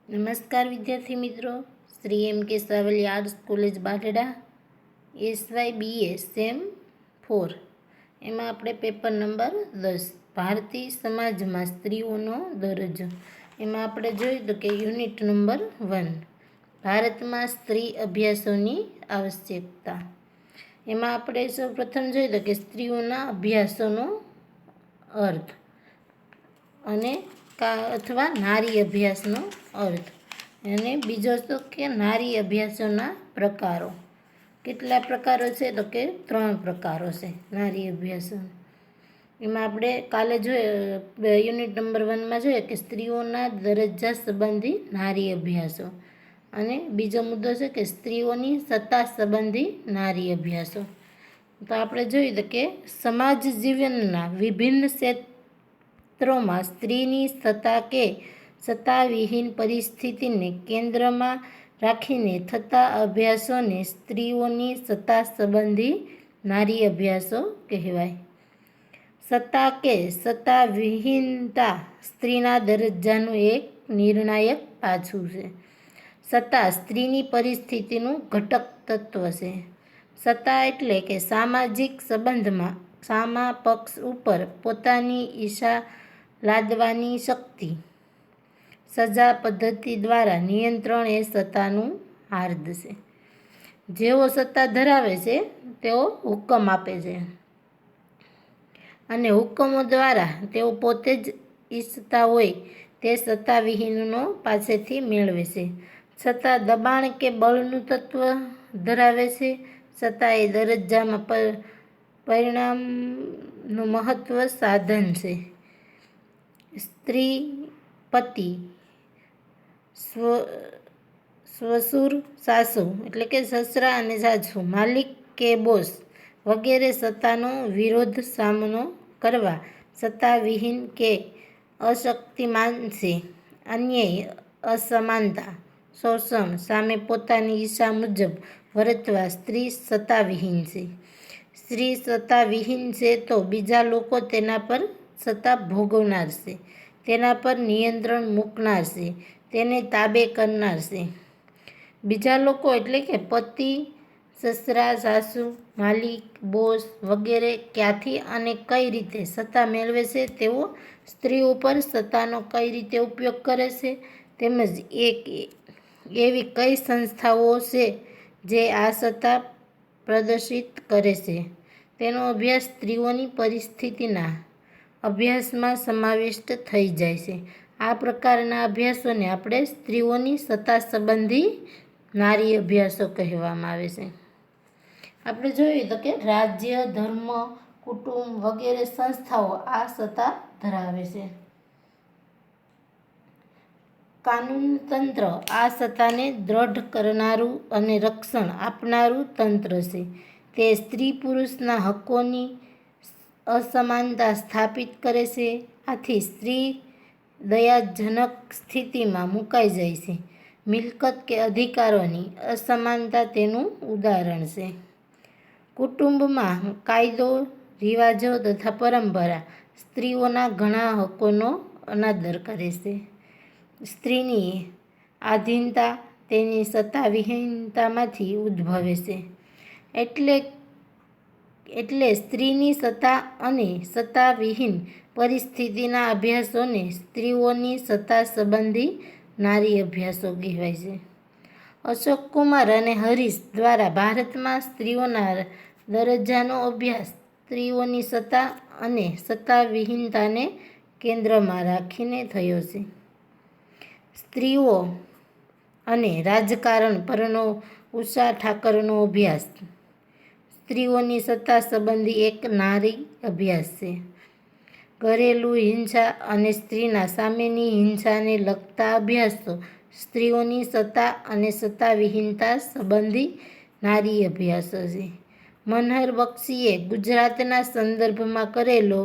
નમસ્કાર વિદ્યાર્થી મિત્રો, Shri M K Savli arts college Barda SYBA sem 4 એમાં આપણે પેપર નંબર 10 ભારતીય સમાજમાં સ્ત્રીઓનો દરજ્જો એમાં આપણે જોયું તો કે યુનિટ નંબર 1 ભારતમાં સ્ત્રી અભ્યાસોની આવશ્યકતા. એમાં આપણે સૌ પ્રથમ જોયું તો કે સ્ત્રીઓના અભ્યાસોનો અર્થ અને અથવા નારી અભ્યાસનો અર્થ, અને બીજો તો કે નારી અભ્યાસોના પ્રકારો. કેટલા પ્રકારો છે તો કે 3 પ્રકારો છે નારી અભ્યાસો. એમાં આપણે કાલે જોઈએ યુનિટ નંબર 1માં જોઈએ કે સ્ત્રીઓના દરજ્જા સંબંધી નારી અભ્યાસો, અને બીજો મુદ્દો છે કે સ્ત્રીઓની સત્તા સંબંધી નારી અભ્યાસો. તો આપણે જોઈએ તો કે સમાજ જીવનના વિભિન્ન ક્ષેત્રોમાં સ્ત્રીની સત્તા કે સત્તાવિહીન પરિસ્થિતિને કેન્દ્રમાં રાખીને થતા અભ્યાસોને સ્ત્રીઓની સત્તા સંબંધી નારી અભ્યાસો કહેવાય. સત્તા કે સત્તાવિહીનતા સ્ત્રીના દરજ્જાનું એક નિર્ણાયક પાસું છે. સત્તા સ્ત્રીની પરિસ્થિતિનું ઘટક તત્વ છે. સત્તા એટલે કે સામાજિક સંબંધમાં સામા પક્ષ ઉપર પોતાની ઈચ્છા લાદવાની શક્તિ. સજા પદ્ધતિ દ્વારા નિયંત્રણ એ સત્તાનું હાર્દ છે. જેઓ સત્તા ધરાવે છે તેઓ હુકમ આપે છે, અને હુકમો દ્વારા તેઓ પોતે જ ઈચ્છતા હોય તે સત્તાવિહીનો પાસેથી મેળવે છે. સત્તા દબાણ કે બળનું તત્વ ધરાવે છે. સત્તા એ દરજ્જામાં પરિણામનું મહત્વ સાધન છે. સ્ત્રી પતિ, સસુર સાસુ એટલે કે સસરા અને સાસુ, માલિક કે બોસ વગેરે સત્તાનો વિરોધ સામનો કરવા સત્તાવિહીન કે અશક્તિમાન છે. અન્યાય, અસમાનતા, શોષણ સામે પોતાની ઈચ્છા મુજબ વર્તવા સ્ત્રી સત્તાવિહીન છે. સ્ત્રી સત્તાવિહીન છે તો બીજા લોકો તેના પર સત્તા ભોગવનાર છે, તેના પર નિયંત્રણ મૂકનાર છે, તેને તાબે કરનાર છે. બીજા લોકો એટલે કે પતિ, સસરા, સાસુ, માલિક, બોસ વગેરે ક્યાંથી અને કઈ રીતે સત્તા મેળવે છે, તેઓ સ્ત્રી ઉપર સત્તાનો કઈ રીતે ઉપયોગ કરે છે, તેમજ એવી કઈ સંસ્થાઓ છે જે આ સત્તા પ્રદર્શિત કરે છે, તેનો અભ્યાસ સ્ત્રીઓની પરિસ્થિતિના અભ્યાસમાં સમાવિષ્ટ થઈ જાય છે. આ પ્રકારના અભ્યાસોને આપણે સ્ત્રીઓની સત્તા સંબંધી નારી અભ્યાસો કહેવામાં આવે છે. આપણે જોઈએ તો કે રાજ્ય, ધર્મ, કુટુંબ વગેરે સંસ્થાઓ આ સત્તા ધરાવે છે. કાનૂન તંત્ર આ સત્તાને દ્રઢ કરનારું અને રક્ષણ આપનારું તંત્ર છે. તે સ્ત્રી પુરુષના હકોની અસમાનતા સ્થાપિત કરે છે. આથી સ્ત્રી દયાજનક સ્થિતિમાં મુકાઈ જાય છે. મિલકત કે અધિકારોની અસમાનતા તેનું ઉદાહરણ છે. કુટુંબમાં કાયદો, રિવાજો તથા પરંપરા સ્ત્રીઓના ઘણા હકોનો અનાદર કરે છે. સ્ત્રીની આધીનતા તેની સત્તાવિહીનતામાંથી ઉદ્ભવે છે. એટલે સ્ત્રીની સત્તા અને સત્તાવિહીન પરિસ્થિતિના અભ્યાસોને સ્ત્રીઓની સત્તા સંબંધી નારી અભ્યાસો કહેવાય છે. અશોક કુમાર અને હરીશ દ્વારા ભારતમાં સ્ત્રીઓના દરજ્જાનો અભ્યાસ સ્ત્રીઓની સત્તા અને સત્તાવિહીનતાને કેન્દ્રમાં રાખીને થયો છે. સ્ત્રીઓ અને રાજકારણ પરનો ઉષા ઠાકરનો અભ્યાસ સ્ત્રીઓની સત્તા સંબંધી એક નારી અભ્યાસ છે. ઘરેલું હિંસા અને સ્ત્રીના સામેની હિંસાને લગતા અભ્યાસો સ્ત્રીઓની સત્તા અને સત્તાવિહીનતા સંબંધી નારી અભ્યાસો છે. મનહર બક્ષીએ ગુજરાતના સંદર્ભમાં કરેલો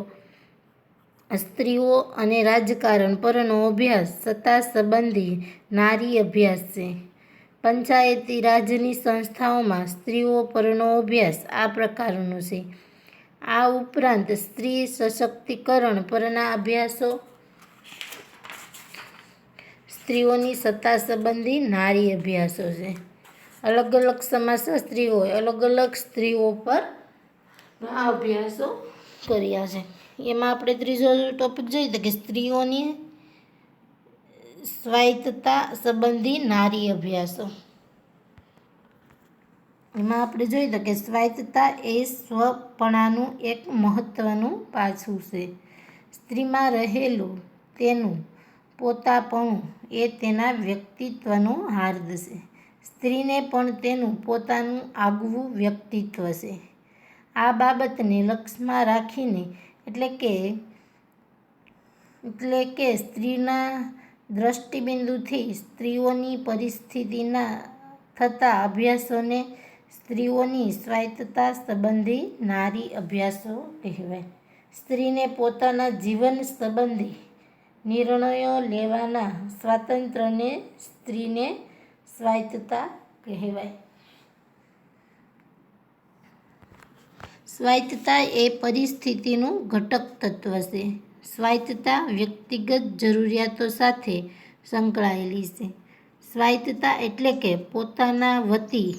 સ્ત્રીઓ અને રાજકારણ પરનો અભ્યાસ સત્તા સંબંધી નારી અભ્યાસ છે. પંચાયતી રાજની સંસ્થાઓમાં સ્ત્રીઓ પરનો અભ્યાસ આ પ્રકારનો છે. આ ઉપરાંત સ્ત્રી સશક્તિકરણ પરના અભ્યાસો સ્ત્રીઓની સત્તા સંબંધી નારી અભ્યાસો છે. અલગ અલગ સમાજશાસ્ત્રીઓએ અલગ અલગ સ્ત્રીઓ પર આ અભ્યાસો કર્યા છે. એમાં આપણે ત્રીજો ટોપિક જોઈએ તો કે સ્ત્રીઓની સ્વાયત્તતા સંબંધી નારી અભ્યાસો. એમાં આપણે જોઈએ તો કે સ્વાયત્તતા એ સ્વપણાનું એક મહત્વનું પાસું છે. સ્ત્રીમાં રહેલું તેનું પોતાપણું એ તેના વ્યક્તિત્વનો હાર્દ છે. સ્ત્રીને પણ તેનું પોતાનું આગવું વ્યક્તિત્વ છે. આ બાબતને લક્ષમાં રાખીને એટલે કે સ્ત્રીના દ્રષ્ટિબિંદુથી સ્ત્રીઓની પરિસ્થિતિના થતા અભ્યાસોને સ્ત્રીઓની સ્વાયત્તતા સંબંધી નારી અભ્યાસો કહેવાય. સ્ત્રીને પોતાના જીવન સંબંધી નિર્ણયો લેવાના સ્વાતંત્ર્યને સ્ત્રીને સ્વાયત્તતા કહેવાય. સ્વાયત્તતા એ પરિસ્થિતિનું ઘટક તત્વ છે. સ્વાયત્તતા વ્યક્તિગત જરૂરિયાતો સાથે સંકળાયેલી છે. સ્વાયત્તતા એટલે કે પોતાના વતી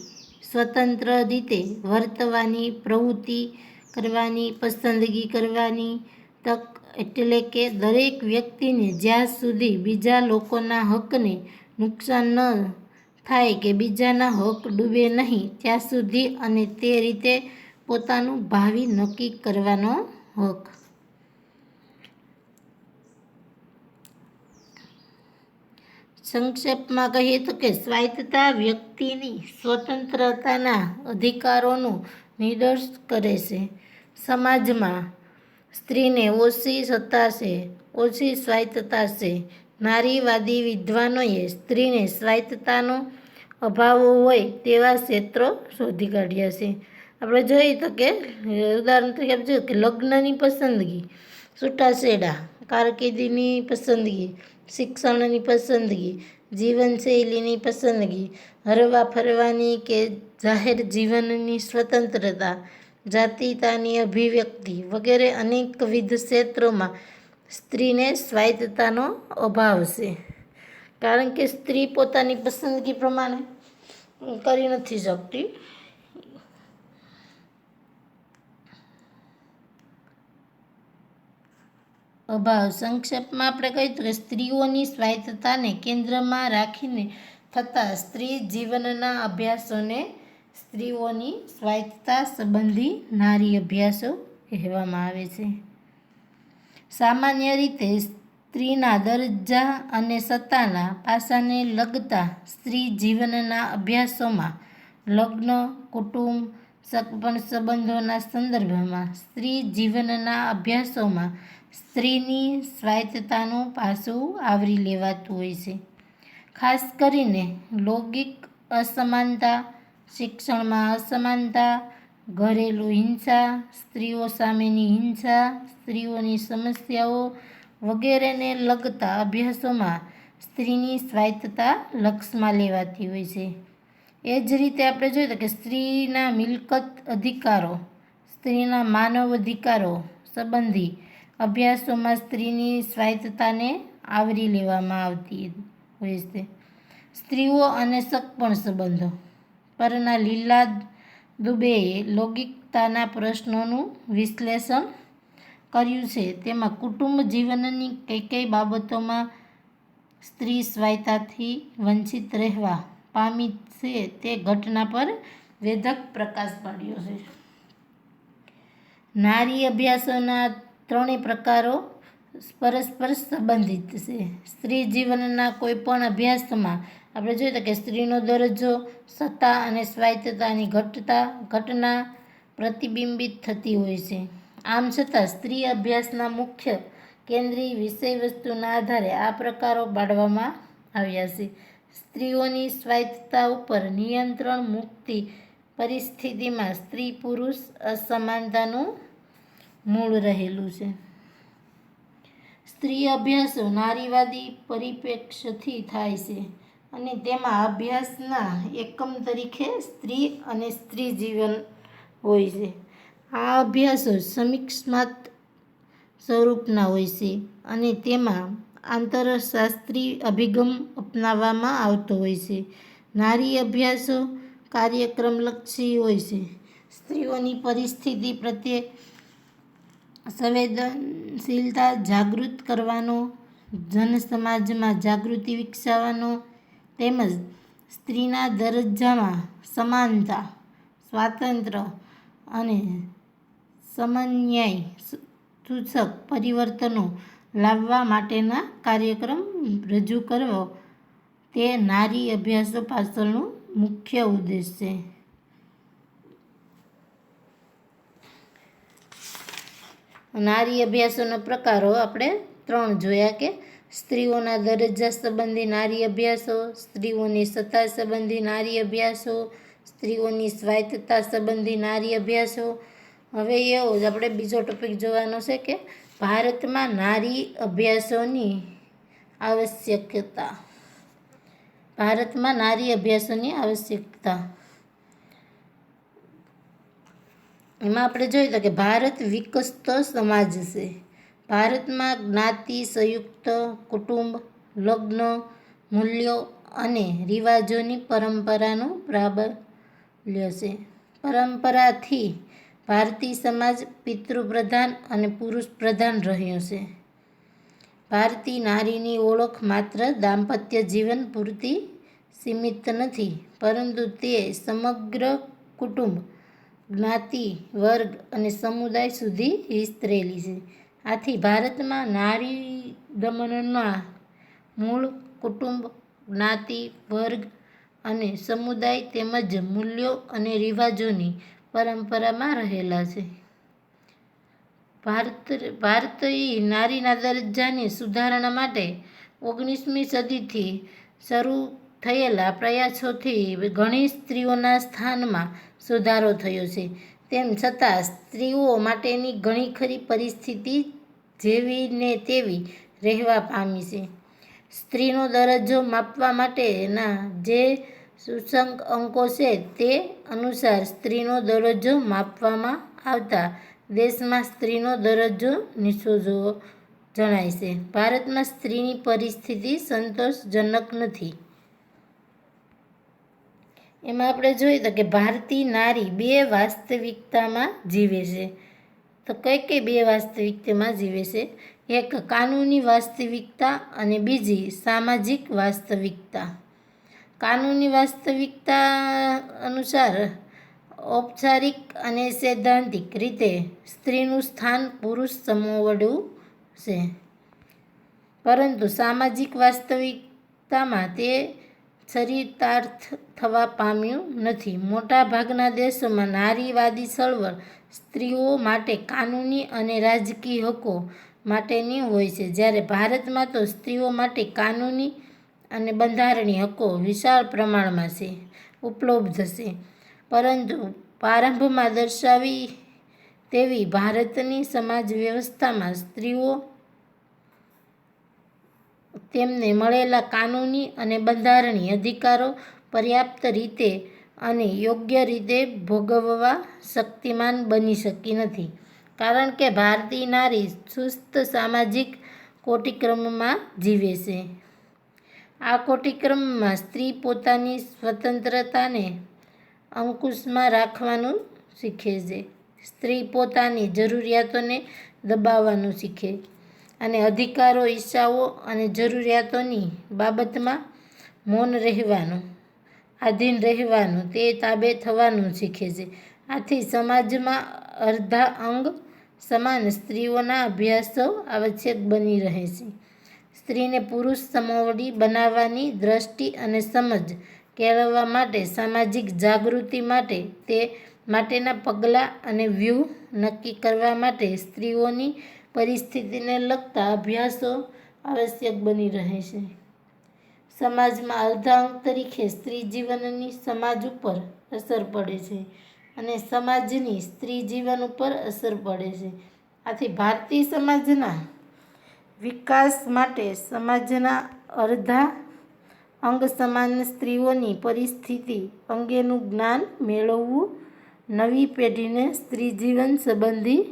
સ્વતંત્ર રીતે વર્તવાની, પ્રવૃત્તિ કરવાની, પસંદગી કરવાની તક. એટલે કે દરેક વ્યક્તિને જ્યાં સુધી બીજા લોકોના હકને નુકસાન ન થાય કે બીજાના હક ડૂબે નહીં ત્યાં સુધી અને તે રીતે પોતાનું ભાવિ નક્કી કરવાનો હક. સંક્ષેપમાં કહીએ તો કે સ્વાયત્તતા વ્યક્તિની સ્વતંત્રતાના અધિકારોનું નિર્દેશ કરે છે. સમાજમાં સ્ત્રીને ઓછી સત્તા છે, ઓછી સ્વાયત્તતા છે. નારીવાદી વિદ્વાનોએ સ્ત્રીને સ્વાયત્તતાનો અભાવ હોય તેવા ક્ષેત્રો શોધી કાઢ્યા છે. આપણે જોઈએ તો કે ઉદાહરણ તરીકે આપણે જોઈએ કે લગ્નની પસંદગી, છૂટાછેડા, કારકિર્દીની પસંદગી, શિક્ષણની પસંદગી, જીવનશૈલીની પસંદગી, હરવા ફરવાની કે જાહેર જીવનની સ્વતંત્રતા, જાતીયતાની અભિવ્યક્તિ વગેરે અનેકવિધ ક્ષેત્રોમાં સ્ત્રીને સ્વાયત્તતાનો અભાવ છે. કારણ કે સ્ત્રી પોતાની પસંદગી પ્રમાણે કરી નથી શકતી. અભાવ. સંક્ષેપમાં આપણે કહીએ તો કે સ્ત્રીઓની સ્વાયત્તતાને કેન્દ્રમાં રાખીને થતા સ્ત્રી જીવનના અભ્યાસોને સ્ત્રીઓની સ્વાયત્તતા સંબંધી નારી અભ્યાસો કહેવામાં આવે છે. સામાન્ય રીતે સ્ત્રીના દરજ્જા અને સત્તાના પાસાને લગતા સ્ત્રી જીવનના અભ્યાસોમાં લગ્ન, કુટુંબ, સગપણ સંબંધોના સંદર્ભમાં સ્ત્રી જીવનના અભ્યાસોમાં સ્ત્રીની સ્વાયત્તતાનું પાસું આવરી લેવાતું હોય છે. ખાસ કરીને લૈંગિક અસમાનતા, શિક્ષણમાં અસમાનતા, ઘરેલું હિંસા, સ્ત્રીઓ સામેની હિંસા, સ્ત્રીઓની સમસ્યાઓ વગેરેને લગતા અભ્યાસોમાં સ્ત્રીની સ્વાયત્તતા લક્ષમાં લેવાતી હોય છે. એ જ રીતે આપણે જોઈએ કે સ્ત્રીના મિલકત અધિકારો, સ્ત્રીના માનવ અધિકારો સંબંધી અભ્યાસોમાં સ્ત્રીની સ્વાયત્તતાને આવરી લેવામાં આવતી હોય છે. સ્ત્રીઓ અને સગપણ સંબંધો પરના લીલા દુબેએ લૈંગિકતાના પ્રશ્નોનું વિશ્લેષણ કર્યું છે. તેમાં કુટુંબ જીવનની કઈ બાબતોમાં સ્ત્રી સ્વાયત્તતાથી વંચિત રહેવા પામી છે તે ઘટના પર વેધક પ્રકાશ પાડ્યો છે. નારી અભ્યાસોના ત્રણેય પ્રકારો પરસ્પર સંબંધિત છે. સ્ત્રી જીવનના કોઈપણ અભ્યાસમાં આપણે જોઈએ કે સ્ત્રીનો દરજ્જો, સત્તા અને સ્વાયત્તતાની ઘટના પ્રતિબિંબિત થતી હોય છે. આમ છતાં સ્ત્રી અભ્યાસના મુખ્ય કેન્દ્રીય વિષયવસ્તુના આધારે આ પ્રકારો પાડવામાં આવ્યા છે. સ્ત્રીઓની સ્વાયત્તતા ઉપર નિયંત્રણ મુક્ત પરિસ્થિતિમાં સ્ત્રી પુરુષ અસમાનતાનું મૂળ રહેલું છે. સ્ત્રી અભ્યાસો નારીવાદી પરિપ્રેક્ષ્યથી થાય છે અને તેમાં અભ્યાસના એકમ તરીકે સ્ત્રી અને સ્ત્રી જીવન હોય છે. આ અભ્યાસો સમીક્ષાત્મક સ્વરૂપના હોય છે અને તેમાં આંતરશાસ્ત્રી અભિગમ અપનાવવામાં આવતો હોય છે. નારી અભ્યાસો કાર્યક્રમલક્ષી હોય છે. સ્ત્રીઓની પરિસ્થિતિ પ્રત્યે સંવેદનશીલતા જાગૃત કરવાનો, જનસમાજમાં જાગૃતિ વિકસાવવાનો તેમજ સ્ત્રીના દરજ્જામાં સમાનતા, સ્વાતંત્ર્ય અને સમન્યાય સૂચક પરિવર્તનો લાવવા માટેના કાર્યક્રમ રજૂ કરવો તે નારી અભ્યાસો પાછળનો મુખ્ય ઉદ્દેશ છે. નારી અભ્યાસોના પ્રકારો આપણે 3 જોયા કે સ્ત્રીઓના દરજ્જા સંબંધી નારી અભ્યાસો, સ્ત્રીઓની સત્તા સંબંધી નારી અભ્યાસો, સ્ત્રીઓની સ્વાયત્તતા સંબંધી નારી અભ્યાસો. હવે એવો જ આપણે બીજો ટોપિક જોવાનો છે કે ભારતમાં નારી અભ્યાસોની આવશ્યકતા. ભારતમાં નારી અભ્યાસોની આવશ્યકતા એમાં આપણે જોઈએ તો કે ભારત વિકસતો સમાજ છે. ભારતમાં જ્ઞાતિ, સંયુક્ત કુટુંબ, લગ્ન, મૂલ્યો અને રિવાજોની પરંપરાનું પ્રાબલ્ય છે. પરંપરાથી ભારતીય સમાજ પિતૃપ્રધાન અને પુરુષ પ્રધાન રહ્યો છે. ભારતીય નારીની ઓળખ માત્ર દાંપત્ય જીવન પૂરતી સીમિત નથી, પરંતુ તે સમગ્ર કુટુંબ, જ્ઞાતિ, વર્ગ અને સમુદાય સુધી વિસ્તરેલી છે. આથી ભારતમાં નારી દમનના મૂળ કુટુંબ, જ્ઞાતિ, વર્ગ અને સમુદાય તેમજ મૂલ્યો અને રિવાજોની પરંપરામાં રહેલા છે. ભારતીય નારીના દરજ્જાની સુધારણા માટે 19મી સદીથી શરૂ થયેલા પ્રયાસોથી ઘણી સ્ત્રીઓના સ્થાનમાં સુધારો થયો છે. તેમ છતાં સ્ત્રીઓ માટેની ઘણી ખરી પરિસ્થિતિ જેવી ને તેવી રહેવા પામી છે. સ્ત્રીનો દરજ્જો માપવા માટેના જે સૂચકાંકો છે તે અનુસાર સ્ત્રીનો દરજ્જો માપવામાં આવતા દેશમાં સ્ત્રીનો દરજ્જો નીચો જણાય છે. ભારતમાં સ્ત્રીની પરિસ્થિતિ સંતોષજનક નથી. એમાં આપણે જોઈએ તો કે ભારતીય નારી 2 વાસ્તવિકતામાં જીવે છે. તો કઈ 2 વાસ્તવિકતામાં જીવે છે? એક કાનૂની વાસ્તવિકતા અને બીજી સામાજિક વાસ્તવિકતા. કાનૂની વાસ્તવિકતા અનુસાર ઔપચારિક અને સૈદ્ધાંતિક રીતે સ્ત્રીનું સ્થાન પુરુષ સમોવડું છે, પરંતુ સામાજિક વાસ્તવિકતામાં તે ચરિતાર્થ થવા પામ્યું નથી. મોટા ભાગના દેશોમાં નારીવાદી ચળવળ સ્ત્રીઓ માટે કાનૂની અને રાજકીય હકો માટેની હોય છે, જ્યારે ભારતમાં તો સ્ત્રીઓ માટે કાનૂની અને બંધારણીય હકો વિશાળ પ્રમાણમાં છે, ઉપલબ્ધ છે. પરંતુ પ્રારંભમાં દર્શાવી તેવી ભારતની સમાજ વ્યવસ્થામાં સ્ત્રીઓ તેમને મળેલા કાનૂની અને બંધારણીય અધિકારો પર્યાપ્ત રીતે અને યોગ્ય રીતે ભોગવવા શક્તિમાન બની શકી નથી, કારણ કે ભારતીય નારી સુસ્ત સામાજિક કોટિક્રમમાં જીવે છે. આ કોટિક્રમમાં સ્ત્રી પોતાની સ્વતંત્રતાને અંકુશમાં રાખવાનું શીખે છે. સ્ત્રી પોતાની જરૂરિયાતોને દબાવવાનું શીખે અને અધિકારો, ઈચ્છાઓ અને જરૂરિયાતોની બાબતમાં મૌન રહેવાનું, આધીન રહેવાનું, તે તાબે થવાનું શીખે છે. આથી સમાજમાં અર્ધા અંગ સમાન સ્ત્રીઓના અભ્યાસો આવશ્યક બની રહે છે. સ્ત્રીને પુરુષ સમોવડી બનાવવાની દ્રષ્ટિ અને સમજ કેળવવા માટે સામાજિક જાગૃતિ માટે તે માટેના પગલાં અને વ્યૂહ નક્કી કરવા માટે સ્ત્રીઓની પરિસ્થિતિને લગતા અભ્યાસો આવશ્યક બની રહે છે. સમાજમાં અર્ધા અંગ તરીકે સ્ત્રી જીવનની સમાજ ઉપર અસર પડે છે અને સમાજની સ્ત્રી જીવન ઉપર અસર પડે છે. આથી ભારતીય સમાજના વિકાસ માટે સમાજના અર્ધા અંગ સમાન સ્ત્રીઓની પરિસ્થિતિ અંગેનું જ્ઞાન મેળવવું, નવી પેઢીને સ્ત્રી જીવન સંબંધી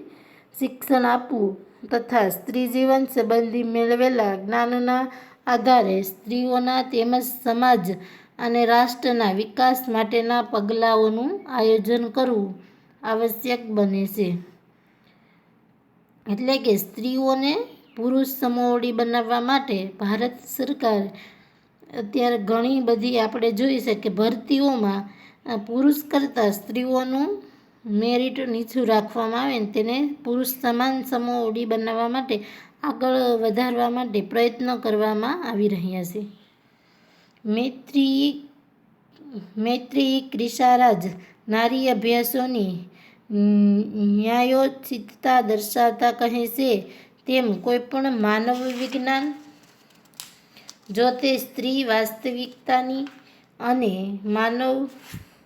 શિક્ષણ આપવું તથા સ્ત્રી જીવન સંબંધી મેળવેલા જ્ઞાનના આધારે સ્ત્રીઓના તેમજ સમાજ અને રાષ્ટ્રના વિકાસ માટેના પગલાઓનું આયોજન કરવું આવશ્યક બને છે. એટલે કે સ્ત્રીઓને પુરુષ સમોવડી બનાવવા માટે ભારત સરકાર અત્યારે ઘણી બધી આપણે જોઈ શકીએ ભરતીઓમાં પુરુષ કરતાં સ્ત્રીઓનું મેરિટ નીચું રાખવામાં આવે ને તેને પુરુષ સમાન સમોવડી બનાવવા માટે આગળ વધારવા માટે પ્રયત્નો કરવામાં આવી રહ્યા છે. મૈત્રી ક્રિશારાજ નારી અભ્યાસોની ન્યાયોચિતતા દર્શાવતા કહે છે તેમ કોઈપણ માનવ વિજ્ઞાન જો તે સ્ત્રી વાસ્તવિકતાની અને માનવતાના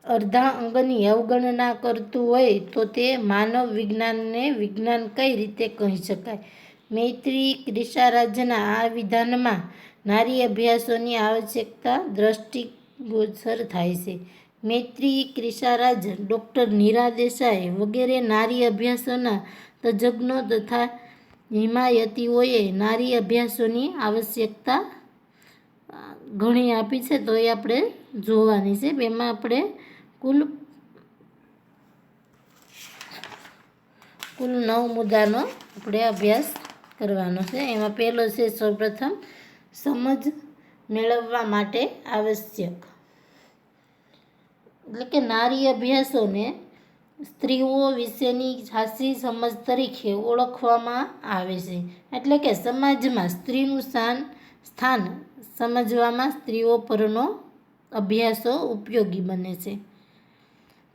અર્ધા અંગની અવગણના કરતું હોય તો તે માનવ વિજ્ઞાનને વિજ્ઞાન કઈ રીતે કહી શકાય. મૈત્રી ક્રિશારાજના આ વિધાનમાં નારી અભ્યાસોની આવશ્યકતા દ્રષ્ટિગોચર થાય છે. મૈત્રી ક્રિશારાજ, ડૉક્ટર નીરા દેસાઈ વગેરે નારી અભ્યાસોના તજજ્ઞો તથા હિમાયતીઓએ નારી અભ્યાસોની આવશ્યકતા ઘણી આપી છે, તો એ આપણે જોવાની છે. એમાં આપણે કુલ 9 મુદ્દાનો આપણે અભ્યાસ કરવાનો છે. એમાં પહેલો છે સૌપ્રથમ સમજ મેળવવા માટે આવશ્યક, એટલે કે નારી અભ્યાસોને સ્ત્રીઓ વિશેની સાચી સમજ તરીકે ઓળખવામાં આવે છે. એટલે કે સમાજમાં સ્ત્રીનું સ્થાન સમજવામાં સ્ત્રીઓ પરનો અભ્યાસો ઉપયોગી બને છે.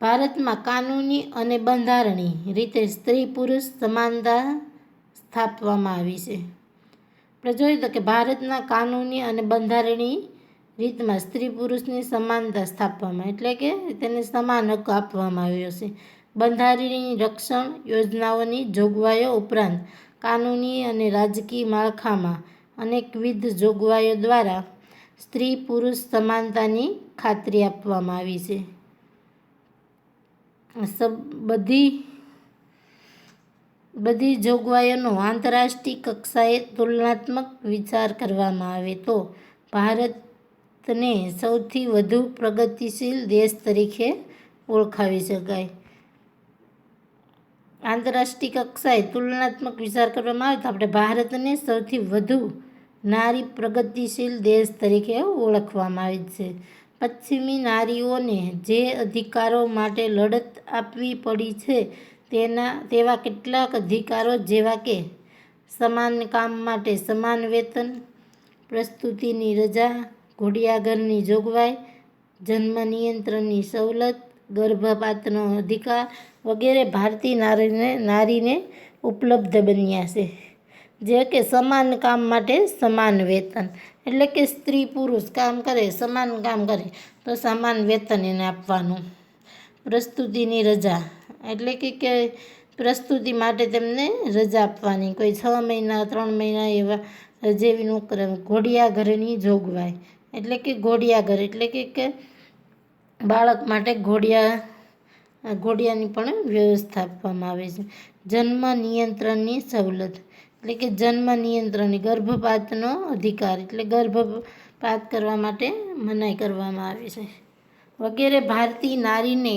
ભારતમાં કાનૂની અને બંધારણીય રીતે સ્ત્રી પુરુષ સમાનતા સ્થાપવામાં આવી છે. આપણે જોયું તો કે ભારતના કાનૂની અને બંધારણીય રીતમાં સ્ત્રી પુરુષની સમાનતા સ્થાપવામાં, એટલે કે તેને સમાન હક આપવામાં આવ્યો છે. બંધારણીય રક્ષણ યોજનાઓની જોગવાઈઓ ઉપરાંત કાનૂની અને રાજકીય માળખામાં અનેકવિધ જોગવાઈઓ દ્વારા સ્ત્રી પુરુષ સમાનતાની ખાતરી આપવામાં આવી છે. બધી જોગવાઈઓનો આંતરરાષ્ટ્રીય કક્ષાએ તુલનાત્મક વિચાર કરવામાં આવે તો ભારતને સૌથી વધુ પ્રગતિશીલ દેશ તરીકે ઓળખાવી શકાય. આંતરરાષ્ટ્રીય કક્ષાએ તુલનાત્મક વિચાર કરવામાં આવે તો આપણે ભારતને સૌથી વધુ નારી પ્રગતિશીલ દેશ તરીકે ઓળખવામાં આવે છે. પશ્ચિમી નારીઓને જે અધિકારો માટે લડત આપવી પડી છે તેવા કેટલાક અધિકારો જેવા કે સમાન કામ માટે સમાન વેતન, પ્રસૂતિની રજા, ઘોડિયાઘરની જોગવાઈ, જન્મ નિયંત્રણની સવલત, ગર્ભપાતનો અધિકાર વગેરે ભારતીય નારીને ઉપલબ્ધ બન્યા છે. જે કે સમાન કામ માટે સમાન વેતન, એટલે કે સ્ત્રી પુરુષ કામ કરે સમાન કામ કરે તો સમાન વેતન એને આપવાનું. પ્રસૂતિની રજા, એટલે કે પ્રસૂતિ માટે તેમને રજા આપવાની, કોઈ 6 મહિના 3 મહિના એવા જેવી ન કરાવે. ઘોડિયાઘરની જોગવાઈ, એટલે કે ઘોડિયાઘર એટલે કે બાળક માટે ઘોડિયાની પણ વ્યવસ્થા આપવામાં આવે છે. જન્મ નિયંત્રણની સવલત, એટલે કે જન્મ નિયંત્રણની, ગર્ભપાતનો અધિકાર, એટલે ગર્ભપાત કરવા માટે મનાઈ કરવામાં આવે છે વગેરે ભારતીય નારીને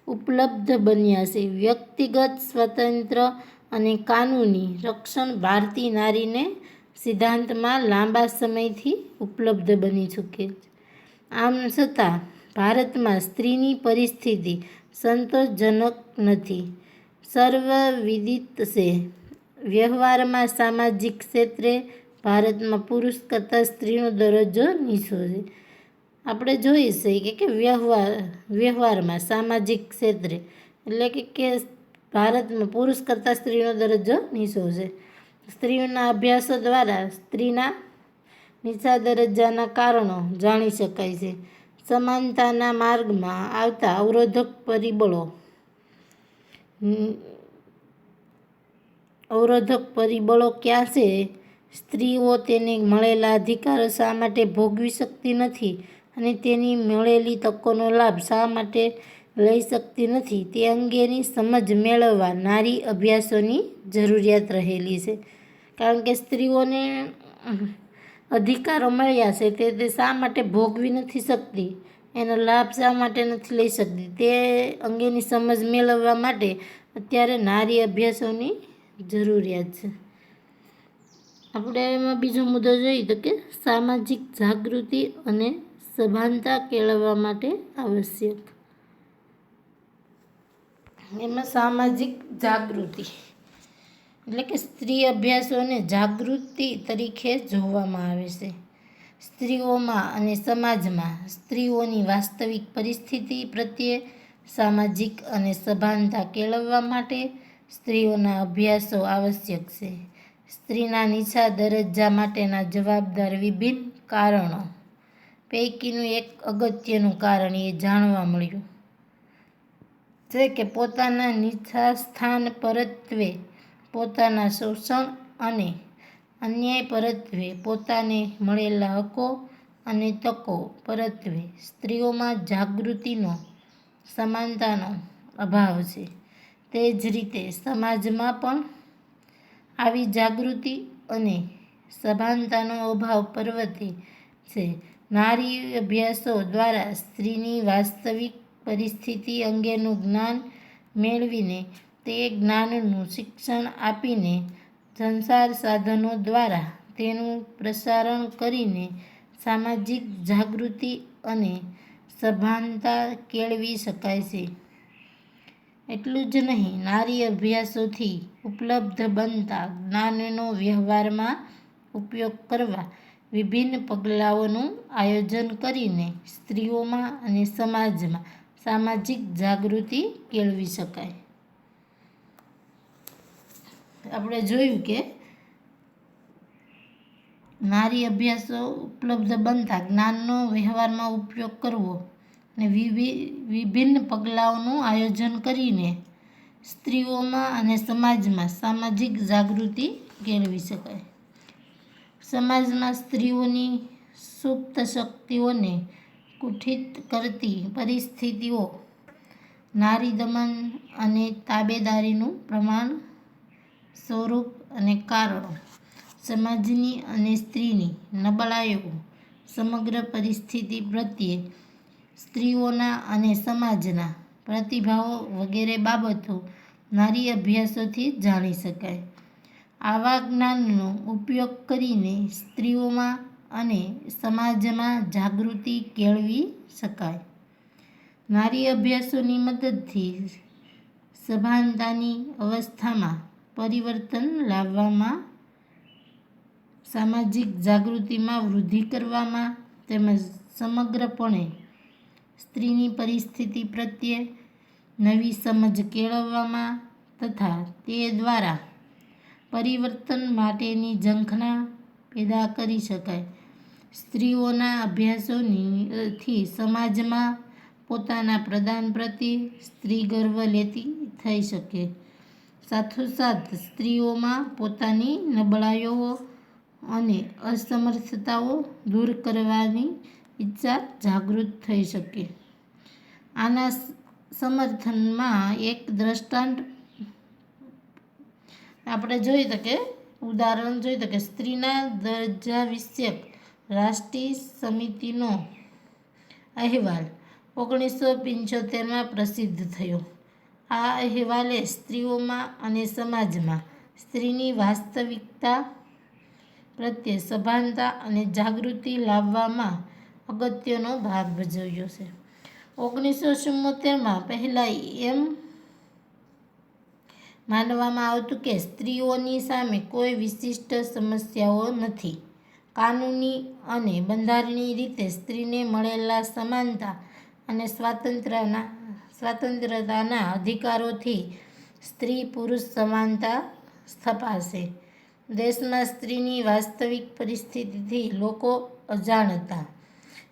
ઉપલબ્ધ બન્યા છે. વ્યક્તિગત સ્વાતંત્ર્ય અને કાનૂની રક્ષણ ભારતીય નારીને સિદ્ધાંતમાં લાંબા સમયથી ઉપલબ્ધ બની ચૂકેલ છે. આમ છતાં ભારતમાં સ્ત્રીની પરિસ્થિતિ સંતોષજનક નથી. સર્વવિદિત છે. વ્યવહારમાં સામાજિક ક્ષેત્રે ભારતમાં પુરુષ કરતાં સ્ત્રીનો દરજ્જો નીચો છે. આપણે જોઈ શકીએ કે વ્યવહારમાં સામાજિક ક્ષેત્રે, એટલે કે ભારતમાં પુરુષ કરતાં સ્ત્રીનો દરજ્જો નીચો છે. સ્ત્રીઓના અભ્યાસો દ્વારા સ્ત્રીના નીચા દરજ્જાના કારણો જાણી શકાય છે. સમાનતાના માર્ગમાં આવતા અવરોધક પરિબળો ક્યાં છે? સ્ત્રીઓ તેને મળેલા અધિકારો શા માટે ભોગવી શકતી નથી અને તેની મળેલી તકોનો લાભ શા માટે લઈ શકતી નથી તે અંગેની સમજ મેળવવા નારી અભ્યાસોની જરૂરિયાત રહેલી છે. કારણ કે સ્ત્રીઓને અધિકારો મળ્યા છે તે શા માટે ભોગવી નથી શકતી, એનો લાભ શા માટે નથી લઈ શકતી, તે અંગેની સમજ મેળવવા માટે અત્યારે નારી અભ્યાસોની જરૂરિયાત છે. આપણે એમાં બીજો મુદ્દો જોઈએ તો કે સામાજિક જાગૃતિ અને સભાનતા કેળવવા માટે આવશ્યક. એમાં સામાજિક જાગૃતિ એટલે કે સ્ત્રી અભ્યાસોને જાગૃતિ તરીકે જોવામાં આવે છે. સ્ત્રીઓમાં અને સમાજમાં સ્ત્રીઓની વાસ્તવિક પરિસ્થિતિ પ્રત્યે સામાજિક અને સભાનતા કેળવવા માટે સ્ત્રીઓના અભ્યાસો આવશ્યક છે. સ્ત્રીના નીચા દરજ્જા માટેના જવાબદાર વિભિન્ન કારણો પૈકીનું એક અગત્યનું કારણ એ જાણવા મળ્યું છે કે પોતાના નીચા સ્થાન પરત્વે, પોતાના શોષણ અને અન્યાય પરત્વે, પોતાને મળેલા હકો અને તકો પરત્વે સ્ત્રીઓમાં જાગૃતિનો, સમાનતાનો અભાવ છે. તે જ રીતે સમાજમાં પણ આવી જાગૃતિ અને સભાનતાનો અભાવ પ્રવર્તે છે. નારી અભ્યાસો દ્વારા સ્ત્રીની વાસ્તવિક પરિસ્થિતિ અંગેનું જ્ઞાન મેળવીને તે જ્ઞાનનું શિક્ષણ આપીને સંચાર સાધનો દ્વારા તેનું પ્રસારણ કરીને સામાજિક જાગૃતિ અને સભાનતા કેળવી શકાય છે. એટલું જ નહીં, નારી અભ્યાસોથી ઉપલબ્ધ બનતા જ્ઞાનનો વ્યવહારમાં ઉપયોગ કરવા વિભિન્ન પગલાઓનું આયોજન કરીને સ્ત્રીઓમાં અને સમાજમાં સામાજિક જાગૃતિ કેળવી શકાય. આપણે જોયું કે નારી અભ્યાસો ઉપલબ્ધ બનતા જ્ઞાનનો વ્યવહારમાં ઉપયોગ કરવો અને વિભિન્ન પગલાઓનું આયોજન કરીને સ્ત્રીઓમાં અને સમાજમાં સામાજિક જાગૃતિ કેળવી શકાય. સમાજમાં સ્ત્રીઓની સુપ્ત શક્તિઓને કુંઠિત કરતી પરિસ્થિતિઓ, નારી દમન અને તાબેદારીનું પ્રમાણ, સ્વરૂપ અને કારણો, સમાજની અને સ્ત્રીની નબળાઈઓ, સમગ્ર પરિસ્થિતિ પ્રત્યે સ્ત્રીઓના અને સમાજના પ્રતિભાવો વગેરે બાબતો નારી અભ્યાસોથી જાણી શકાય. આવા જ્ઞાનનો ઉપયોગ કરીને સ્ત્રીઓમાં અને સમાજમાં જાગૃતિ કેળવી શકાય. નારી અભ્યાસોની મદદથી સભાનતાની અવસ્થામાં પરિવર્તન લાવવામાં, સામાજિક જાગૃતિમાં વૃદ્ધિ કરવામાં તેમજ સમગ્રપણે સ્ત્રીની પરિસ્થિતિ પ્રત્યે નવી સમજ કેળવવામાં તથા તે દ્વારા પરિવર્તન માટેની ઝંખના પેદા કરી શકાય. સ્ત્રીઓના અભ્યાસોથી સમાજમાં પોતાના પ્રદાન પ્રત્યે સ્ત્રી ગર્વ લેતી થઈ શકે. સાથોસાથ સ્ત્રીઓમાં પોતાની નબળાઈઓ અને અસમર્થતાઓ દૂર કરવાની ઈચ્છા જાગૃત થઈ શકે. આના સમર્થનમાં એક દ્રષ્ટાંત આપણે જોઈએ તો કે ઉદાહરણ જોઈએ તો કે સ્ત્રીના દરજ્જા વિષયક રાષ્ટ્રીય સમિતિનો અહેવાલ 1975માં પ્રસિદ્ધ થયો. આ અહેવાલે સ્ત્રીઓમાં અને સમાજમાં સ્ત્રીની વાસ્તવિકતા પ્રત્યે સભાનતા અને જાગૃતિ લાવવામાં અગત્યનો ભાગ ભજવ્યો છે. 1974માં પહેલાં એમ માનવામાં આવતું કે સ્ત્રીઓની સામે કોઈ વિશિષ્ટ સમસ્યાઓ નથી. કાનૂની અને બંધારણીય રીતે સ્ત્રીને મળેલા સમાનતા અને સ્વાતંત્ર્યતાના અધિકારોથી સ્ત્રી પુરુષ સમાનતા સ્થપાશે. દેશમાં સ્ત્રીની વાસ્તવિક પરિસ્થિતિથી લોકો અજાણ હતા.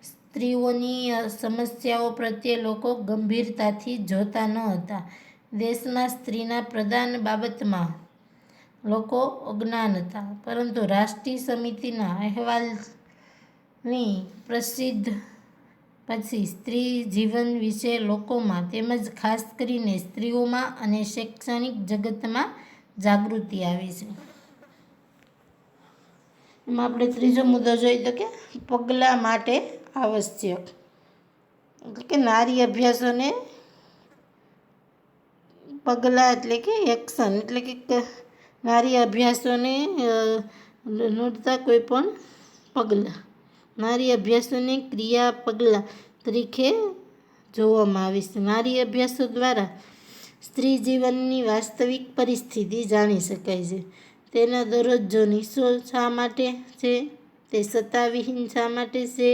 સ્ત્રીઓની સમસ્યાઓ પ્રત્યે લોકો ગંભીરતાથી જોતા ન હતા. દેશમાં સ્ત્રીના પ્રદાન બાબતમાં લોકો અજ્ઞાન હતા. પરંતુ રાષ્ટ્રીય સમિતિના અહેવાલની પછી સ્ત્રી જીવન વિશે લોકોમાં તેમજ ખાસ કરીને સ્ત્રીઓમાં અને શૈક્ષણિક જગતમાં જાગૃતિ આવે છે. એમાં આપણે ત્રીજો મુદ્દો જોઈએ તો કે પગલાં માટે આવશ્યક, એટલે કે નારી અભ્યાસોને પગલાં એટલે કે એક્શન, એટલે કે નારી અભ્યાસોને લડતા કોઈ પણ પગલાં, નારી અભ્યાસોને ક્રિયા પગલાં તરીકે જોવામાં આવે છે. નારી અભ્યાસો દ્વારા સ્ત્રી જીવનની વાસ્તવિક પરિસ્થિતિ જાણી શકાય છે. તેનો દરજ્જો નીચો શા માટે છે, તે સત્તાવિહીન શા માટે છે,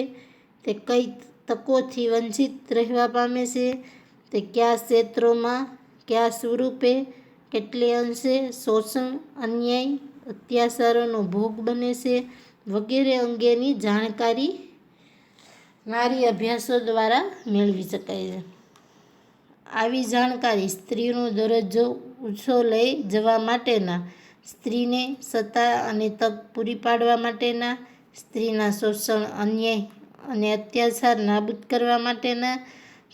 તે કઈ તકોથી વંચિત રહેવા પામે છે, તે કયા ક્ષેત્રોમાં, કયા સ્વરૂપે, કેટલે અંશે શોષણ, અન્યાય, અત્યાચારોનો ભોગ બને છે વગેરે અંગેની જાણકારી નારી અભ્યાસો દ્વારા મેળવી શકાય છે. આવી જાણકારી સ્ત્રીનો દરજ્જો ઊંચો લઈ જવા માટેના, સ્ત્રીને સત્તા અને તક પૂરી પાડવા માટેના, સ્ત્રીના શોષણ, અન્યાય અને અત્યાચાર નાબૂદ કરવા માટેના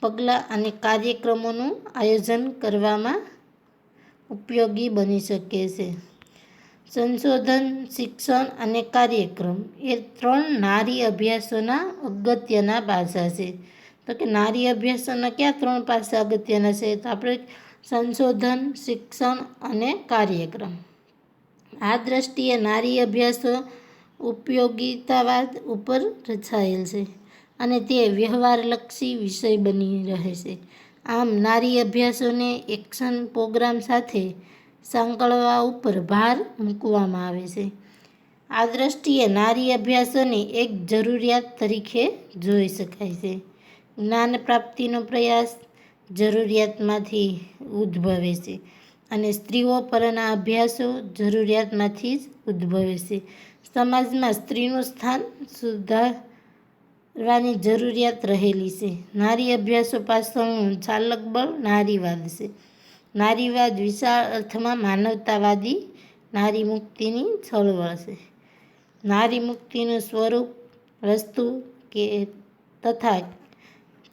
પગલાં અને કાર્યક્રમોનું આયોજન કરવામાં ઉપયોગી બની શકે છે. સંશોધન, શિક્ષણ અને કાર્યક્રમ એ 3 નારી અભ્યાસોના અગત્યના પાસા છે. તો કે નારી અભ્યાસોના કયા 3 પાસા અગત્યના છે? તો આપણે સંશોધન, શિક્ષણ અને કાર્યક્રમ. આ દ્રષ્ટિએ નારી અભ્યાસો ઉપયોગિતાવાદ ઉપર રચાયેલ છે અને તે વ્યવહારલક્ષી વિષય બની રહે છે. આમ નારી અભ્યાસોને એક્શન પ્રોગ્રામ સાથે સાંકળવા ઉપર ભાર મૂકવામાં આવે છે. આ દ્રષ્ટિએ નારી અભ્યાસોને એક જરૂરિયાત તરીકે જોઈ શકાય છે. જ્ઞાન પ્રાપ્તિનો પ્રયાસ જરૂરિયાતમાંથી ઉદ્ભવે છે અને સ્ત્રીઓ પરના અભ્યાસો જરૂરિયાતમાંથી જ ઉદ્ભવે છે. સમાજમાં સ્ત્રીનું સ્થાન સુધારવાની જરૂરિયાત રહેલી છે. નારી અભ્યાસો પાછળનું ચાલક બળ નારીવાદ છે. નારીવાદ વિશાળ અર્થમાં માનવતાવાદી નારી મુક્તિની ચળવળ છે. નારી મુક્તિનું સ્વરૂપ, વસ્તુ તથા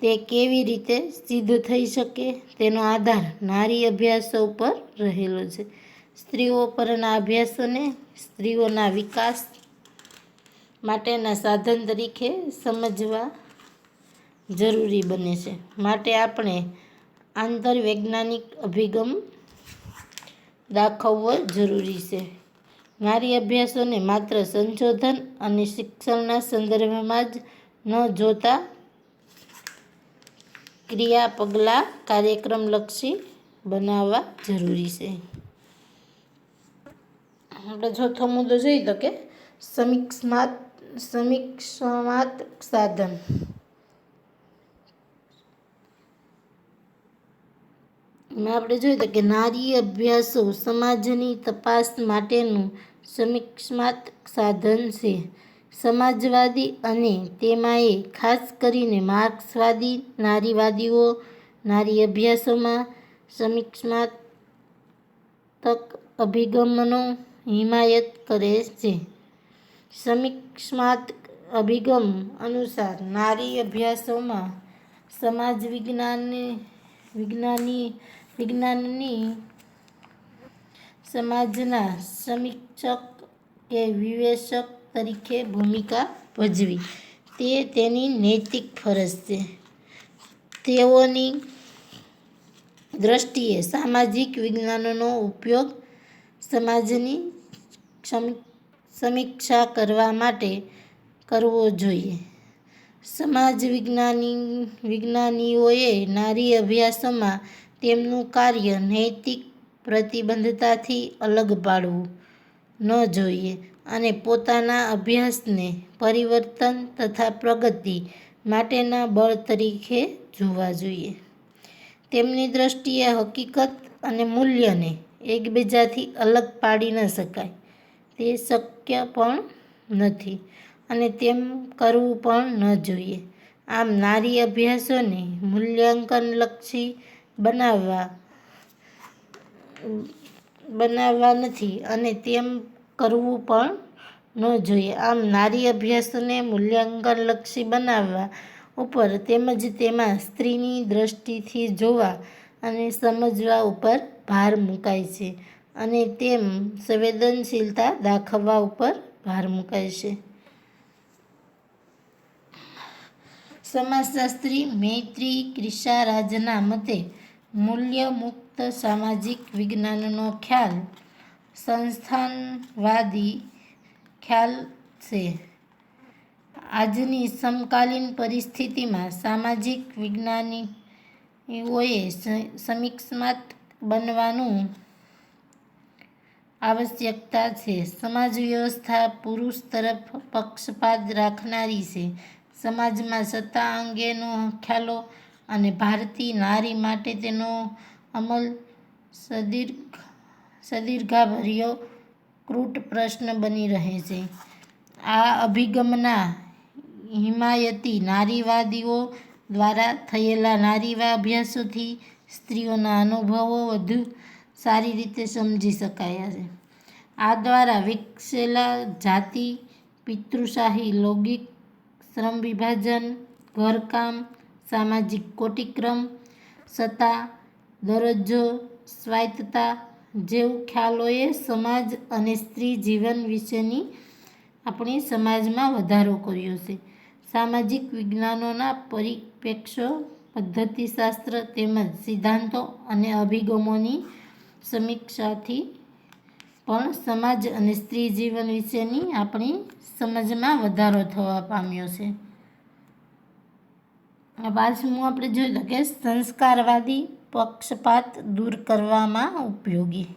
તે કેવી રીતે સિદ્ધ થઈ શકે તેનો આધાર નારી અભ્યાસો ઉપર રહેલો છે. સ્ત્રીઓ પરના અભ્યાસોને સ્ત્રીઓના વિકાસ માટેના સાધન તરીકે સમજવા જરૂરી બને છે. માટે આપણે આંતરવૈજ્ઞાનિક અભિગમ દાખવવો જરૂરી છે. નારી અભ્યાસોને માત્ર સંશોધન અને શિક્ષણના સંદર્ભમાં જ ન જોતા ક્રિયા પગલાં કાર્યક્રમલક્ષી બનાવવા જરૂરી છે. આપણે ચોથો મુદ્દો જોઈએ તો કે સમીક્ષાત્મક સાધન. એમાં આપણે જોઈએ તો કે નારી અભ્યાસો સમાજની તપાસ માટેનું સમીક્ષાત્મક સાધન છે. સમાજવાદી અને તેમાંય ખાસ કરીને માર્ક્સવાદી નારીવાદીઓ નારી અભ્યાસોમાં સમીક્ષાત્મક અભિગમનો હિમાયત કરે છે. સમીક્ષાત્મક અભિગમ અનુસાર નારી અભ્યાસોમાં સમાજ વિજ્ઞાનની સમાજના સમીક્ષક કે વિવેચક તરીકે ભૂમિકા ભજવી તે તેની નૈતિક ફરજ છે. તેઓની દ્રષ્ટિએ સામાજિક વિજ્ઞાનનો ઉપયોગ સમાજની સમીક્ષા કરવા માટે કરવો જોઈએ. સમાજ વિજ્ઞાનીઓએ નારી અભ્યાસોમાં તેમનું કાર્ય નૈતિક પ્રતિબદ્ધતાથી અલગ પાડવું ન જોઈએ અને પોતાના અભ્યાસને પરિવર્તન તથા પ્રગતિ માટેના બળ તરીકે જોવા જોઈએ. તેમની દ્રષ્ટિએ હકીકત અને મૂલ્યને એકબીજાથી અલગ પાડી ન શકાય, તે શક્ય પણ નથી અને તેમ કરવું પણ ન જોઈએ. આમ નારી અભ્યાસોને મૂલ્યાંકનલક્ષી બનાવવા નથી અને તેમ કરવું પણ ન જોઈએ. આમ નારી અભ્યાસોને મૂલ્યાંકનલક્ષી બનાવવા ઉપર તેમજ તેમાં સ્ત્રીની દ્રષ્ટિથી જોવા અને સમજવા ઉપર ભાર મુકાય છે અને તેમ સંવેદનશીલતા દાખવવા ઉપર ભાર મુકાય છે. સમાજશાસ્ત્રી મૈત્રી ક્રિશારાજના મતે મૂલ્ય મુક્ત સામાજિક વિજ્ઞાનનો ખ્યાલ સંસ્થાનવાદી ખ્યાલ છે. આજની સમકાલીન પરિસ્થિતિમાં સામાજિક વિજ્ઞાનીઓએ સમીક્ષાત્મક બનવાનું આવશ્યકતા છે. સમાજ વ્યવસ્થા પુરુષ તરફ પક્ષપાત રાખનારી છે. સમાજમાં સત્તા અંગેનો ખ્યાલો અને ભારતીય નારી માટે તેનો અમલ સદીર્ઘાભર્યો કૃટ પ્રશ્ન બની રહે છે. આ અભિગમના હિમાયતી નારીવાદીઓ દ્વારા થયેલા નારીવાદ અભ્યાસોથી સ્ત્રીઓના અનુભવો વધુ સારી રીતે સમજી શકાયા છે. આ દ્વારા વિકસેલા જાતિ પિતૃશાહી લૌકિક શ્રમ વિભાજન, ઘરકામ, સામાજિક કોટિક્રમ, સત્તા, દરજ્જો, સ્વાયત્તતા જેવું ખ્યાલોએ સમાજ અને સ્ત્રી જીવન વિશેની આપણી સમજમાં વધારો કર્યો છે. સામાજિક વિજ્ઞાનોના પરિપ્રેક્ષ્યો, પદ્ધતિશાસ્ત્ર તેમજ સિદ્ધાંતો અને અભિગમોની સમીક્ષાથી પણ સમાજ અને સ્ત્રી જીવન વિશેની આપણી સમજમાં વધારો થવા પામ્યો છે. પાછું આપણે જોયું તો કે સંસ્કારવાદી પક્ષપાત દૂર કરવામાં ઉપયોગી.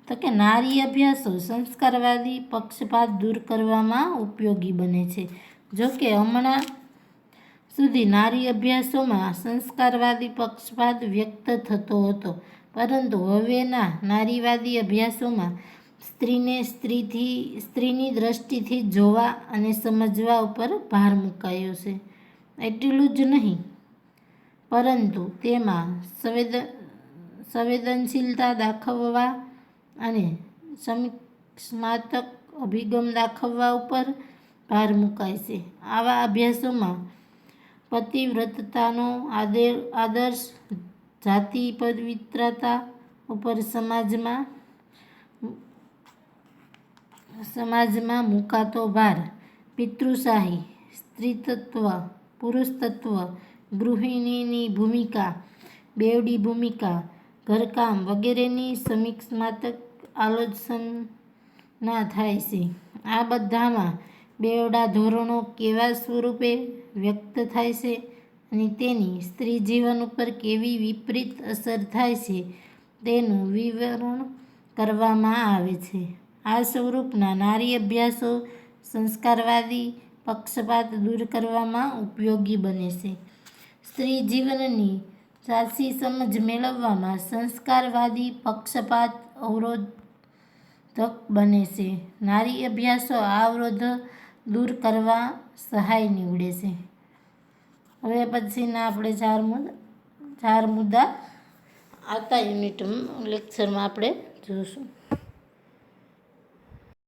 તો કે નારી અભ્યાસો સંસ્કારવાદી પક્ષપાત દૂર કરવામાં ઉપયોગી બને છે. જો કે હમણાં સુધી નારી અભ્યાસોમાં સંસ્કારવાદી પક્ષપાત વ્યક્ત થતો હતો, પરંતુ હવેના નારીવાદી અભ્યાસોમાં સ્ત્રીને સ્ત્રીની દ્રષ્ટિથી જોવા અને સમજવા ઉપર ભાર મુકાયો છે. એટલું જ નહીં, પરંતુ તેમાં સંવેદનશીલતા દાખવવા અને સમીક્ષાત્મક અભિગમ દાખવવા ઉપર ભાર મુકાય છે. આવા અભ્યાસોમાં પતિવ્રતાનો આદર્શ, જાતિ પવિત્રતા ઉપર સમાજમાં મુકાતો ભાર, પિતૃશાહી, સ્ત્રીતત્વ, પુરુષતત્વ, ગૃહિણીની ભૂમિકા, બેવડી ભૂમિકા, ઘરકામ વગેરેની સમીક્ષાત્મક આલોચના થાય છે. આ બધામાં બેવડા ધોરણો કેવા સ્વરૂપે વ્યક્ત થાય છે અને તેની સ્ત્રી જીવન ઉપર કેવી વિપરીત અસર થાય છે તેનું વિવરણ કરવામાં આવે છે. આ સ્વરૂપના નારી અભ્યાસો સંસ્કારવાદી પક્ષપાત દૂર કરવામાં ઉપયોગી બને છે. સ્ત્રી જીવનની સાચી સમજ મેળવવામાં સંસ્કારવાદી પક્ષપાત અવરોધક બને છે. નારી અભ્યાસો આ અવરોધ દૂર કરવા સહાય નીવડે છે. હવે પછીના આપણે ચાર મુદ્દા આવતા લેક્ચરમાં આપણે જોઈશું.